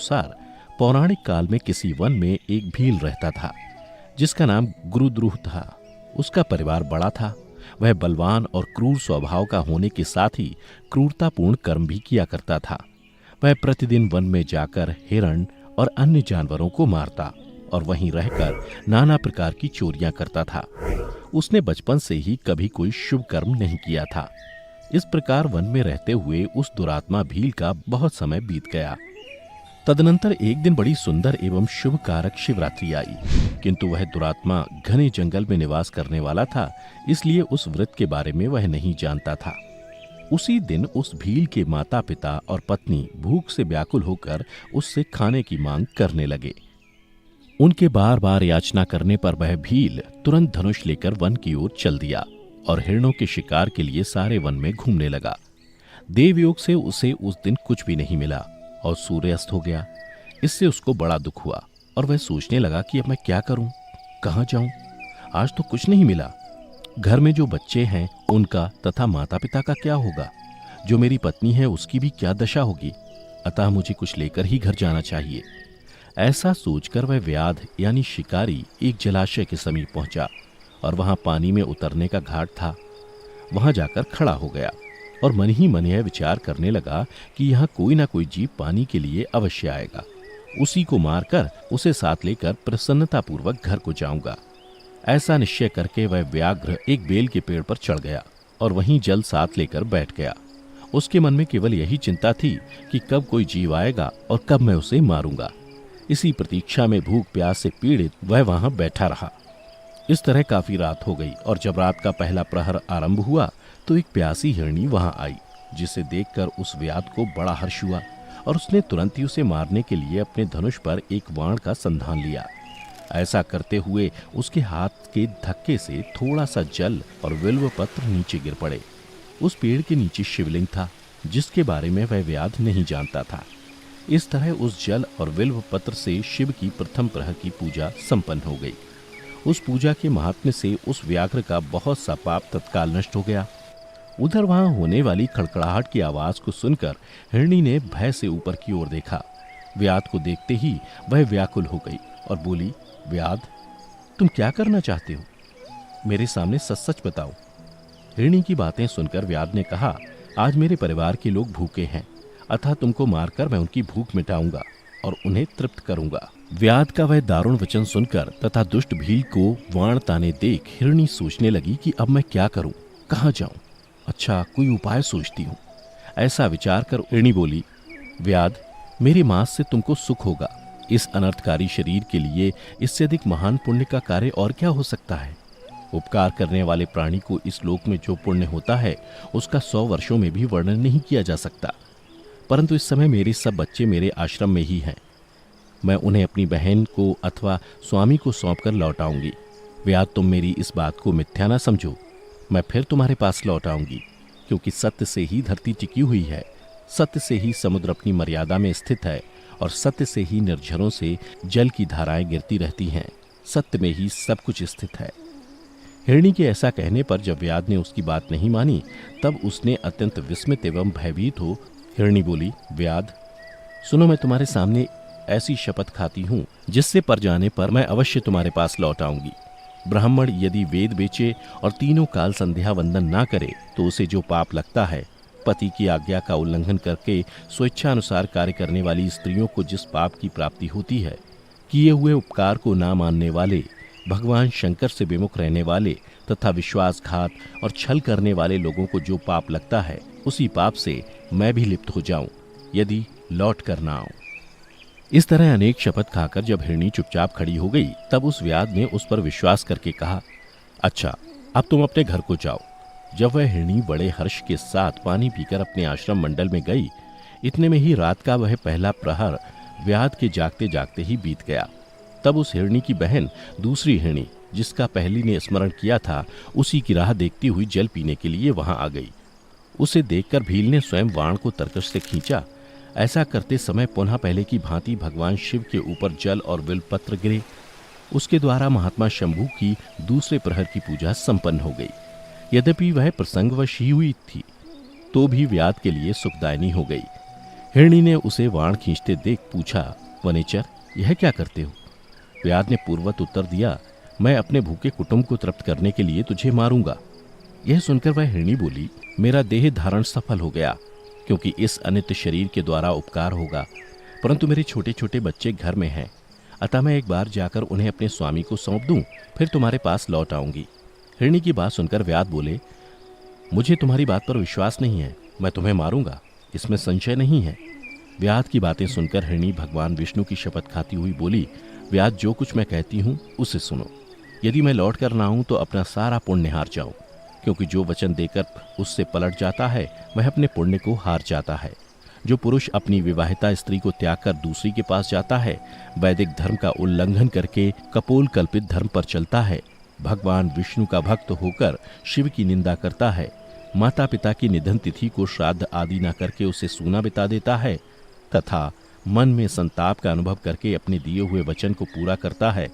अनुसार पौराणिक काल में किसी वन में एक भील रहता था जिसका नाम गुरुद्रुह था। उसका परिवार बड़ा था। वह बलवान और क्रूर स्वभाव का होने के साथ ही क्रूरतापूर्ण कर्म भी किया करता था। वह प्रतिदिन वन में जाकर हिरण और अन्य जानवरों को मारता और वहीं रहकर नाना प्रकार की चोरियां करता था। उसने बचपन से ही कभी कोई शुभ कर्म नहीं किया था। इस प्रकार वन में रहते हुए उस दुरात्मा भील का बहुत समय बीत गया। तदनंतर एक दिन बड़ी सुंदर एवं शुभ कारक शिवरात्रि आई, किंतु वह दुरात्मा घने जंगल में निवास करने वाला था, इसलिए उस व्रत के बारे में वह नहीं जानता था। उसी दिन उस भील के माता पिता और पत्नी भूख से व्याकुल होकर उससे खाने की मांग करने लगे। उनके बार बार याचना करने पर वह भील तुरंत धनुष लेकर वन की ओर चल दिया और हिरणों के शिकार के लिए सारे वन में घूमने लगा। देवयोग से उसे उस दिन कुछ भी नहीं मिला और सूर्यास्त हो गया। इससे उसको बड़ा दुख हुआ और वह सोचने लगा कि अब मैं क्या करूं, कहां जाऊं। आज तो कुछ नहीं मिला। घर में जो बच्चे हैं उनका तथा माता पिता का क्या होगा, जो मेरी पत्नी है उसकी भी क्या दशा होगी। अतः मुझे कुछ लेकर ही घर जाना चाहिए। ऐसा सोचकर वह व्याध यानी शिकारी एक जलाशय के समीप पहुंचा और वहां पानी में उतरने का घाट था। वहां जाकर खड़ा हो गया और मन ही मन यह विचार करने लगा कि यहाँ कोई ना कोई जीव पानी के लिए अवश्य आएगा। उसी को मारकर उसे साथ लेकर प्रसन्नतापूर्वक घर को जाऊंगा। ऐसा निश्चय करके वह व्याघ्र एक बेल के पेड़ पर चढ़ गया और वहीं जल साथ लेकर बैठ गया। उसके मन में केवल यही चिंता थी कि कब कोई जीव आएगा और कब मैं उसे मारूंगा। इसी प्रतीक्षा में भूख प्यास से पीड़ित वह वहां बैठा रहा। इस तरह काफी रात हो गई और जब रात का पहला प्रहर आरंभ हुआ तो एक प्यासी हिरनी वहां आई, जिसे देखकर उस व्याध को बड़ा हर्ष हुआ और उसने तुरंत ही उसे मारने के लिए अपने धनुष पर एक बाण का संधान लिया। ऐसा करते हुए उसके हाथ के धक्के से थोड़ा सा जल और बिल्व पत्र नीचे गिर पड़े। उस पेड़ के नीचे शिवलिंग था जिसके बारे में वह व्याध नहीं जानता था। इस तरह उस जल और बिल्व पत्र से शिव की प्रथम प्रहर की पूजा संपन्न हो गई। उस पूजा के महात्म्य से उस व्याघ्र का बहुत सा पाप तत्काल नष्ट हो गया। उधर वहां होने वाली खड़खड़ाहट की आवाज को सुनकर हिरनी ने भय से ऊपर की ओर देखा। व्याध को देखते ही वह व्याकुल हो गई और बोली, व्याध, तुम क्या करना चाहते हो? मेरे सामने सच सच बताओ। हिरनी की बातें सुनकर व्याध ने कहा, आज मेरे परिवार के लोग भूखे हैं, अतः तुमको मारकर मैं उनकी भूख मिटाऊंगा और उन्हें तृप्त करूंगा। व्याध का वह दारुण वचन सुनकर तथा दुष्ट भील को वाण ताने देख हिरनी सोचने लगी कि अब मैं क्या करूं, कहां जाऊं। अच्छा, कोई उपाय सोचती हूं। ऐसा विचार कर हिरनी बोली, व्याध, मेरे मांस से तुमको सुख होगा। इस अनर्थकारी शरीर के लिए इससे अधिक महान पुण्य का कार्य और क्या हो सकता है। उपकार करने वाले प्राणी को इस लोक में जो पुण्य होता है उसका 100 वर्षों में भी वर्णन नहीं किया जा सकता। परंतु इस समय मेरे सब बच्चे मेरे आश्रम में ही हैं। मैं उन्हें अपनी बहन को अथवा स्वामी को सौंपकर लौटाऊंगी। व्याध, तुम मेरी इस बात को मिथ्या न समझो। मैं फिर तुम्हारे पास लौट आऊंगी, क्योंकि सत्य से ही धरती टिकी हुई है, सत्य से ही समुद्र अपनी मर्यादा में स्थित है और सत्य से ही निर्झरों से जल की धाराएं गिरती रहती हैं। सत्य में ही सब कुछ स्थित है। हिरणी के ऐसा कहने पर जब व्याध ने उसकी बात नहीं मानी तब उसने अत्यंत विस्मित एवं भयभीत हो हिरणी बोली, व्याध, सुनो, मैं तुम्हारे सामने ऐसी शपथ खाती हूँ जिससे पर जाने पर मैं अवश्य तुम्हारे पास लौट आऊंगी। ब्राह्मण यदि वेद बेचे और तीनों काल संध्या वंदन ना करे तो उसे जो पाप लगता है, पति की आज्ञा का उल्लंघन करके स्वेच्छानुसार कार्य करने वाली स्त्रियों को जिस पाप की प्राप्ति होती है, किए हुए उपकार को ना मानने वाले, भगवान शंकर से विमुख रहने वाले तथा विश्वासघात और छल करने वाले लोगों को जो पाप लगता है, उसी पाप से मैं भी लिप्त हो जाऊं यदि लौट कर ना आऊं। इस तरह अनेक शपथ खाकर जब हिरणी चुपचाप खड़ी हो गई तब उस व्याध ने उस पर विश्वास करके कहा, अच्छा, अब तुम अपने घर को जाओ। जब वह हिरणी बड़े हर्ष के साथ पानी पीकर अपने आश्रम मंडल में गई, इतने में ही रात का वह पहला प्रहर व्याध के जागते जागते ही बीत गया। तब उस हिरणी की बहन दूसरी हिरणी, जिसका पहली ने स्मरण किया था, उसी की राह देखती हुई जल पीने के लिए वहां आ गई। उसे देखकर भील ने स्वयं वाण को तरकश से खींचा। ऐसा करते समय पुनः पहले की भांति भगवान शिव के ऊपर जल और बिल्वपत्र गिरे। उसके द्वारा महात्मा शंभू की दूसरे प्रहर की पूजा संपन्न हो गई। यद्यपि वह प्रसंगवश ही हुई थी तो भी व्याध के लिए सुखदायिनी हो गई। हिरणी ने उसे वाण खींचते देख पूछा, वनेचर, यह क्या करते हो? व्याध ने पूर्वत उत्तर दिया, मैं अपने भूखे कुटुंब को तृप्त करने के लिए तुझे मारूंगा। यह सुनकर वह हिरणी बोली, मेरा देह धारण सफल हो गया, क्योंकि इस अनित्य शरीर के द्वारा उपकार होगा, परंतु मेरे छोटे छोटे बच्चे घर में हैं, अतः मैं एक बार जाकर उन्हें अपने स्वामी को सौंप दूं, फिर तुम्हारे पास लौट आऊंगी। हिरणी की बात सुनकर व्याध बोले, मुझे तुम्हारी बात पर विश्वास नहीं है, मैं तुम्हें मारूंगा, इसमें संशय नहीं है। व्याध की बातें सुनकर हिरणी भगवान विष्णु की शपथ खाती हुई बोली, व्याध, जो कुछ मैं कहती हूँ उसे सुनो। यदि मैं लौट कर ना आऊं तो अपना सारा पुण्य हार जाऊं, क्योंकि जो वचन देकर उससे पलट जाता है वह अपने पुण्य को हार जाता है। जो पुरुष अपनी विवाहिता स्त्री को त्याग कर दूसरी के पास जाता है, वैदिक धर्म का उल्लंघन करके कपोल कल्पित धर्म पर चलता है, भगवान विष्णु का भक्त होकर शिव की निंदा करता है, माता पिता की निधन तिथि को श्राद्ध आदि न करके उसे सूना बिता देता है, तथा मन में संताप का अनुभव करके अपने दिए हुए वचन को पूरा करता है,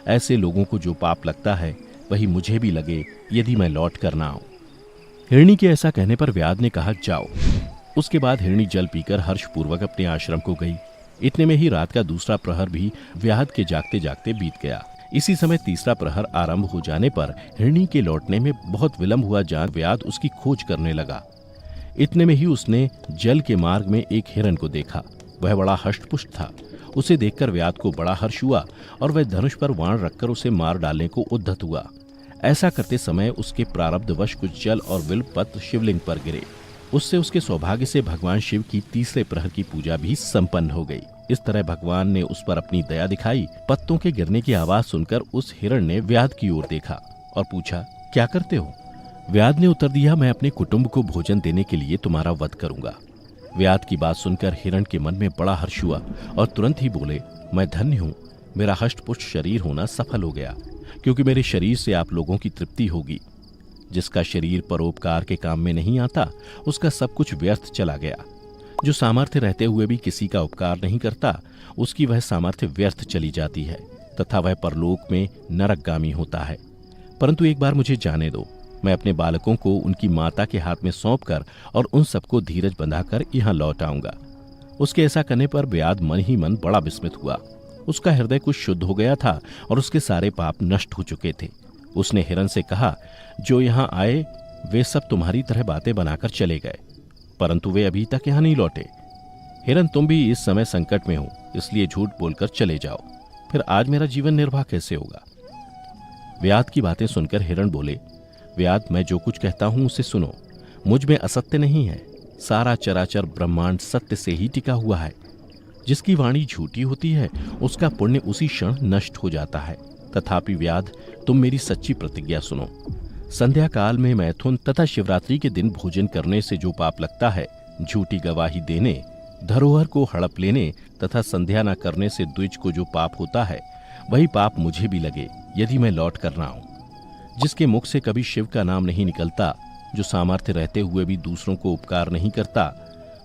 ऐसे लोगों को जो पाप लगता है वही मुझे भी लगे, यदि मैं लौट कर ना आऊं। हिरणी के ऐसा कहने पर व्याध ने कहा, जाओ। उसके बाद हिरणी जल पीकर हर्षपूर्वक अपने आश्रम को गई। इतने में ही रात का दूसरा प्रहर भी व्याध के जागते जागते बीत गया। इसी समय तीसरा प्रहर आरंभ हो जाने पर हिरणी के लौटने में बहुत विलंब हुआ जान व्याध उसकी खोज करने लगा। इतने में ही उसने जल के मार्ग में एक हिरण को देखा। वह बड़ा हष्टपुष्ट था। उसे देखकर व्याध को बड़ा हर्ष हुआ और वह धनुष पर वाण रखकर उसे मार डालने को उद्यत हुआ। ऐसा करते समय उसके प्रारब्धवश कुछ जल और बिल्वपत्र शिवलिंग पर गिरे। उससे उसके सौभाग्य से भगवान शिव की तीसरे प्रहर की पूजा भी संपन्न हो गई। इस तरह भगवान ने उस पर अपनी दया दिखाई। पत्तों के गिरने की आवाज सुनकर उस हिरण ने व्याध की ओर देखा और पूछा, क्या करते हो? व्याध ने उत्तर दिया, मैं अपने कुटुंब को भोजन देने के लिए तुम्हारा वध करूंगा। व्याध की बात सुनकर हिरण के मन में बड़ा हर्ष हुआ और तुरंत ही बोले, मैं धन्य हूं, मेरा हष्टपुष्ट शरीर होना सफल हो गया, क्योंकि मेरे शरीर से आप लोगों की तृप्ति होगी। जिसका शरीर परोपकार के काम में नहीं आता, उसका सब कुछ व्यर्थ चला गया। जो सामर्थ्य रहते हुए भी किसी का उपकार नहीं करता, उसकी वह सामर्थ्य व्यर्थ चली जाती है तथा वह परलोक में नरकगामी होता है। परंतु एक बार मुझे जाने दो, मैं अपने बालकों को उनकी माता के हाथ में सौंपकर और उन सबको धीरज बंधाकर यहाँ लौट आऊंगा। उसके ऐसा करने पर व्याध मन ही मन बड़ा विस्मित हुआ। उसका हृदय कुछ शुद्ध हो गया था और उसके सारे पाप नष्ट हो चुके थे। उसने हिरण से कहा, जो यहाँ आए वे सब तुम्हारी तरह बातें बनाकर चले गए, परंतु वे अभी तक यहाँ नहीं लौटे। हिरण, तुम भी इस समय संकट में हो, इसलिए झूठ बोलकर चले जाओ, फिर आज मेरा जीवन निर्वाह कैसे होगा? व्याध की बातें सुनकर हिरण बोले, व्याध, मैं जो कुछ कहता हूं उसे सुनो। मुझ में असत्य नहीं है। सारा चराचर ब्रह्मांड सत्य से ही टिका हुआ है। जिसकी वाणी झूठी होती है उसका पुण्य उसी क्षण नष्ट हो जाता है। तथापि व्याध, तुम मेरी सच्ची प्रतिज्ञा सुनो। संध्या काल में मैथुन तथा शिवरात्रि के दिन भोजन करने से जो पाप लगता है, झूठी गवाही देने, धरोहर को हड़प लेने तथा संध्या न करने से द्विज को जो पाप होता है, वही पाप मुझे भी लगे, यदि मैं लौट कर ना आऊं। जिसके मुख से कभी शिव का नाम नहीं निकलता, जो सामर्थ्य रहते हुए भी दूसरों को उपकार नहीं करता,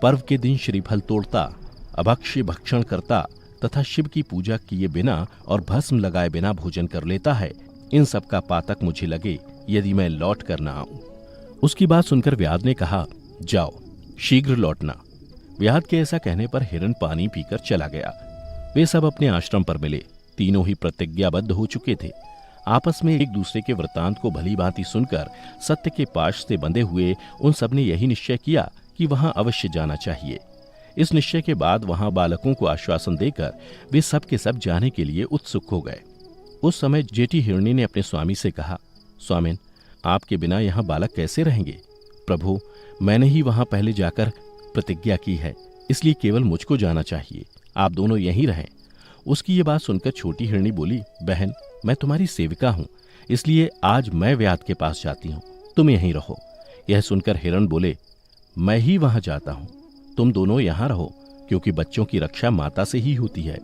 पर्व के दिन श्रीफल तोड़ता, अभक्ष्य भक्षण करता तथा शिव की पूजा किए बिना और भस्म लगाए बिना भोजन कर लेता है, इन सब का पातक मुझे लगे, यदि मैं लौट कर ना आऊं। उसकी बात सुनकर व्याध ने कहा, जाओ, शीघ्र लौटना। व्याध के ऐसा कहने पर हिरण पानी पीकर चला गया। वे सब अपने आश्रम पर मिले। तीनों ही प्रतिज्ञाबद्ध हो चुके थे। आपस में एक दूसरे के वृत्तांत को भली भांति सुनकर सत्य के पाश से बंधे हुए उन सब ने यही निश्चय किया कि वहां अवश्य जाना चाहिए। इस निश्चय के बाद वहां बालकों को आश्वासन देकर वे सब के सब जाने के लिए उत्सुक हो गए। उस समय जेठी हिरणी ने अपने स्वामी से कहा, स्वामिन, आपके बिना यहाँ बालक कैसे रहेंगे? प्रभु, मैंने ही वहां पहले जाकर प्रतिज्ञा की है, इसलिए केवल मुझको जाना चाहिए, आप दोनों यहीं रहें। उसकी ये बात सुनकर छोटी हिरणी बोली, बहन, मैं तुम्हारी सेविका हूं, इसलिए आज मैं व्याध के पास जाती हूं, तुम यहीं रहो। यह सुनकर हिरण बोले, मैं ही वहां जाता हूं, तुम दोनों यहां रहो, क्योंकि बच्चों की रक्षा माता से ही होती है।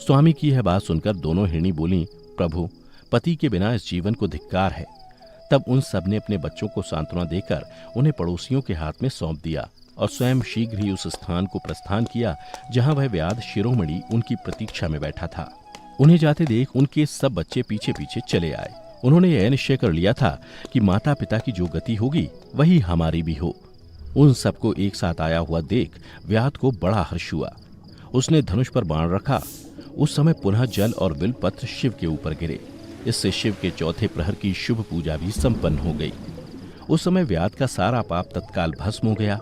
स्वामी की यह बात सुनकर दोनों हिरणी बोली, प्रभु, पति के बिना इस जीवन को धिक्कार है। तब उन सब ने अपने बच्चों को सांत्वना देकर उन्हें पड़ोसियों के हाथ में सौंप दिया और स्वयं शीघ्र ही उस स्थान को प्रस्थान किया जहां वह व्याध शिरोमणि उनकी प्रतीक्षा में बैठा था। उन्हें जाते देख उनके सब बच्चे पीछे पीछे चले आए। उन्होंने यह निश्चय कर लिया था कि माता पिता की जो गति होगी वही हमारी भी हो। उन सबको एक साथ आया हुआ देख व्याध को बड़ा हर्ष हुआ। उसने धनुष पर बाण रखा। उस समय पुनः जल और बिलपत्र शिव के ऊपर गिरे। इससे शिव के चौथे प्रहर की शुभ पूजा भी संपन्न हो गई। उस समय व्याध का सारा पाप तत्काल भस्म हो गया।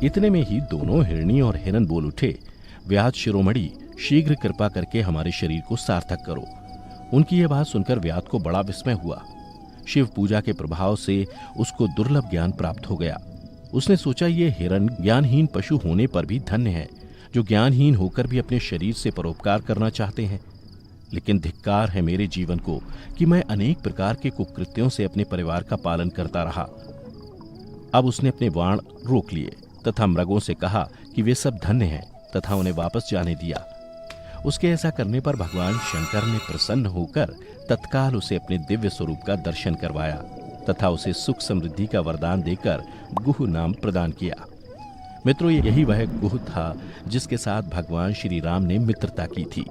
इतने में ही दोनों हिरणी और हिरन बोल उठे, व्याध शिरोमणि, शीघ्र कृपा करके हमारे शरीर को सार्थक करो। उनकी यह बात सुनकर व्याध को बड़ा विस्मय हुआ। शिव पूजा के प्रभाव से उसको दुर्लभ ज्ञान प्राप्त हो गया। उसने सोचा, ये हिरन ज्ञानहीन पशु होने पर भी धन्य है, जो ज्ञानहीन होकर भी अपने शरीर से परोपकार करना चाहते हैं। लेकिन धिक्कार है मेरे जीवन को कि मैं अनेक प्रकार के कुकृत्यों से अपने परिवार का पालन करता रहा। अब उसने अपने बाण रोक लिए तथा मृगों से कहा कि वे सब धन्य हैं तथा उन्हें वापस जाने दिया। उसके ऐसा करने पर भगवान शंकर ने प्रसन्न होकर तत्काल उसे अपने दिव्य स्वरूप का दर्शन करवाया तथा उसे सुख समृद्धि का वरदान देकर गुह नाम प्रदान किया। मित्रों, यही वह गुह था जिसके साथ भगवान श्री राम ने मित्रता की थी।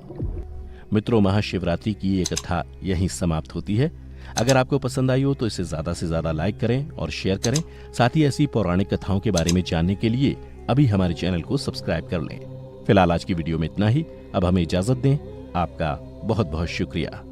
मित्रों, महाशिवरात्रि की ये कथा यहीं समाप्त होती है। अगर आपको पसंद आई हो तो इसे ज्यादा से ज्यादा लाइक करें और शेयर करें। साथ ही ऐसी पौराणिक कथाओं के बारे में जानने के लिए अभी हमारे चैनल को सब्सक्राइब कर लें। फिलहाल आज की वीडियो में इतना ही। अब हमें इजाजत दें। आपका बहुत बहुत शुक्रिया।